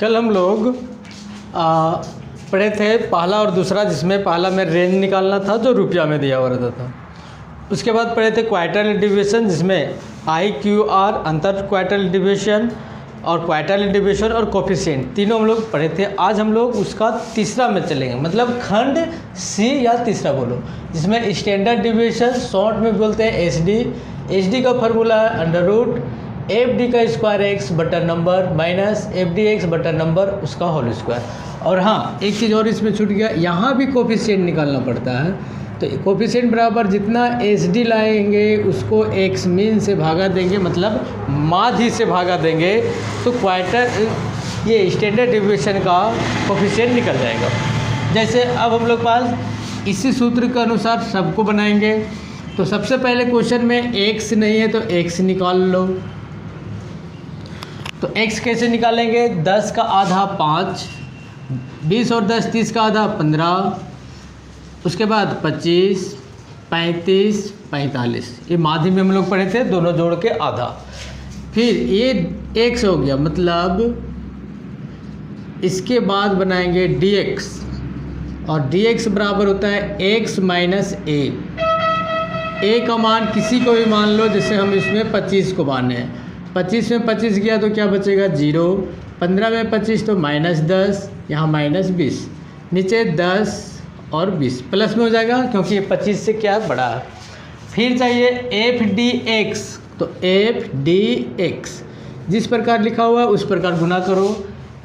कल हम लोग पढ़े थे पहला और दूसरा, जिसमें पहला में रेंज निकालना था जो रुपया में दिया हुआ रहता था। उसके बाद पढ़े थे क्वार्टरली डिवीजन, जिसमें IQR अंतर क्वार्टरली डिवीजन और क्वार्टरली डिवीजन और कोफिशिएंट तीनों हम लोग पढ़े थे। आज हम लोग उसका तीसरा में चलेंगे, मतलब खंड C या तीसरा बोलो, जिसमें स्टैंडर्ड डिवीजन शॉर्ट में बोलते हैं SD का फॉर्मूला है √FD का स्क्वायर x बटा नंबर माइनस FDx बटा नंबर उसका होल स्क्वायर। और हाँ, एक चीज़ और इसमें छूट गया, यहाँ भी कोफिशिएंट निकालना पड़ता है। तो कोफिशिएंट बराबर जितना SD लाएंगे उसको x मीन से भागा देंगे, मतलब माध्य से भागा देंगे, तो ये स्टैंडर्ड डिवीजन का कोफिशिएंट निकल जाएगा। जैसे अब हम लोग पास इसी सूत्र के अनुसार सबको बनाएंगे। तो सबसे पहले क्वेश्चन में x नहीं है तो x निकाल लो। तो x कैसे निकालेंगे? 10 का आधा 5, 20 और 10 30 का आधा 15, उसके बाद 25, 35, 45, ये माध्य में हम लोग पढ़े थे, दोनों जोड़ के आधा। फिर ये x हो गया, मतलब इसके बाद बनाएंगे dx, और dx बराबर होता है x माइनस a का मान किसी को भी मान लो, जैसे हम इसमें 25 को माने हैं। 25 में 25 गया तो क्या बचेगा? 0। 15 में 25 तो -10, यहाँ -20, नीचे 10 और 20 प्लस में हो जाएगा, क्योंकि ये 25 से क्या बड़ा है। फिर चाहिए FDx, तो FDx जिस प्रकार लिखा हुआ है उस प्रकार गुना करो।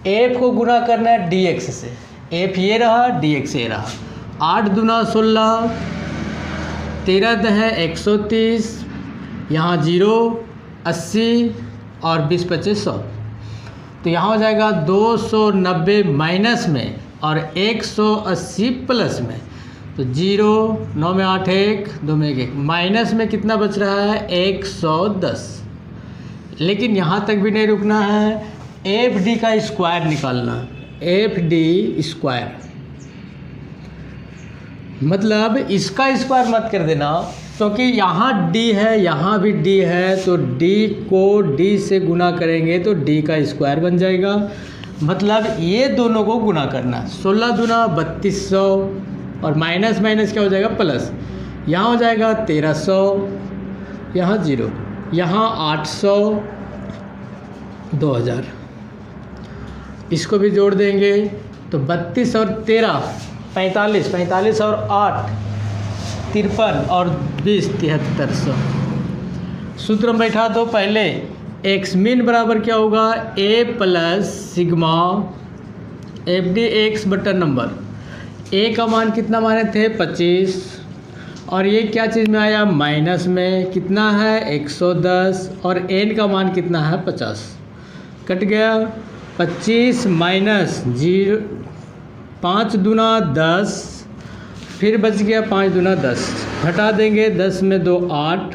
f को गुना करना है dx से, f ये रहा, dx ये रहा। 8 दूना 16, 13 दह 130, यहाँ 0, 80 और 20 25 100, तो यहाँ हो जाएगा 290 माइनस में और 180 प्लस में। तो 0, 9 में 8 1, 2 में 1 माइनस में कितना बच रहा है? 110। लेकिन यहाँ तक भी नहीं रुकना है, FD का स्क्वायर निकालना। FD स्क्वायर मतलब इसका स्क्वायर मत कर देना, क्योंकि यहाँ D है, यहाँ भी D है, तो D को D से गुना करेंगे तो D का स्क्वायर बन जाएगा। मतलब ये दोनों को गुना करना। 16 दूना 3200 और माइनस माइनस क्या हो जाएगा? प्लस। यहाँ हो जाएगा 1300, यहाँ 0, यहाँ 800, 2000। इसको भी जोड़ देंगे तो 32 और 13 45, 45 और 8 53 और 20 7300। सूत्र में बैठा दो पहले। x मीन बराबर क्या होगा? a प्लस सिग्मा FDx बटा नंबर। a का मान कितना माने थे? 25, और ये क्या चीज़ में आया? माइनस में। कितना है? 110, और n का मान कितना है? 50। कट गया 25 माइनस 0, 5 दूना 10, फिर बच गया 5 दूना 10, घटा देंगे 10 में 2 8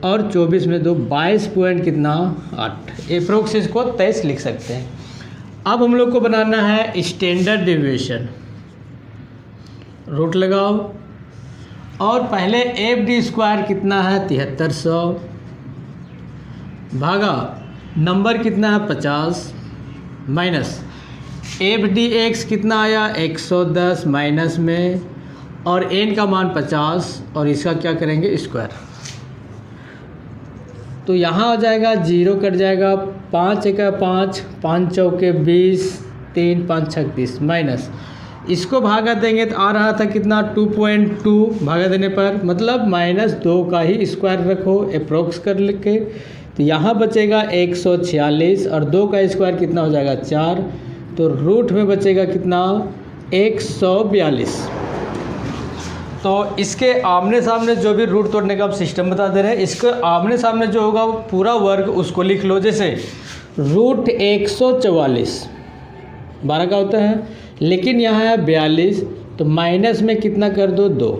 और 24 में 2 22 पॉइंट कितना? 8। एप्रोक्स इसको 23 लिख सकते हैं। अब हम लोग को बनाना है स्टैंडर्ड डिवीजन। रूट लगाओ, और पहले FD स्क्वायर कितना है? 7300 भागा नंबर कितना है? 50 माइनस FDx कितना आया? 110 माइनस में, और n का मान 50, और इसका क्या करेंगे? स्क्वायर। तो यहाँ हो जाएगा 0 कट जाएगा, 5 एका 5, 5 चौके 20, 3 5 36 माइनस, इसको भागा देंगे तो आ रहा था कितना? 2.2 भागा देने पर, मतलब -2 का ही स्क्वायर रखो अप्रोक्स कर के। तो यहाँ बचेगा 146, और 2 का स्क्वायर कितना हो जाएगा? 4। तो रूट में बचेगा कितना? 142। तो इसके आमने सामने जो भी रूट तोड़ने का आप सिस्टम बता दे रहे हैं, इसके आमने सामने जो होगा पूरा वर्ग उसको लिख लो। जैसे √144 12 का होता है, लेकिन यहाँ है 42, तो माइनस में कितना कर दो? 2।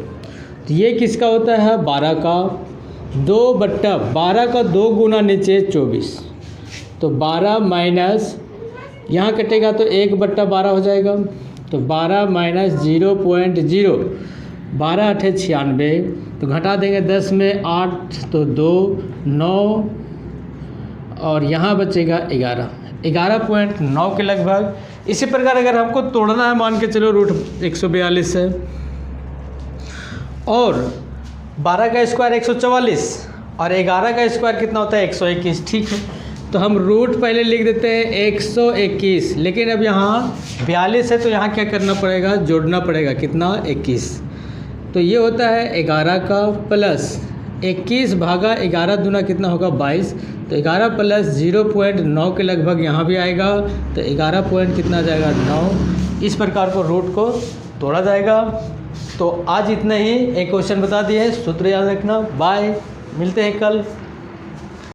तो ये किसका होता है? 12 का। 2 बट्टा 12 का 2 गुना नीचे 24, तो 12 माइनस, यहाँ कटेगा तो 1 बट्टा 12 हो जाएगा, तो 12 माइनस 0.0, 12 8 96, तो घटा देंगे 10 में 8 तो 2 9, और यहाँ बचेगा 11। 11.9 के लगभग। इसी प्रकार अगर हमको तोड़ना है, मान के चलो रूट 142 है और 12 का स्क्वायर 144 और 11 का स्क्वायर कितना होता है 121। ठीक है, तो हम रूट पहले लिख देते हैं 121, लेकिन अब यहाँ 42 है तो यहाँ क्या करना पड़ेगा, जोड़ना पड़ेगा, कितना 21। तो ये होता है 11 का प्लस 21 भागा 11 दूना कितना होगा 22। तो 11 प्लस 0.9 के लगभग यहाँ भी आएगा, तो 11 पॉइंट कितना आ जाएगा 9। इस प्रकार को रूट को तोड़ा जाएगा। तो आज इतना ही, एक क्वेश्चन बता दिए, सूत्र याद रखना। बाय, मिलते हैं कल।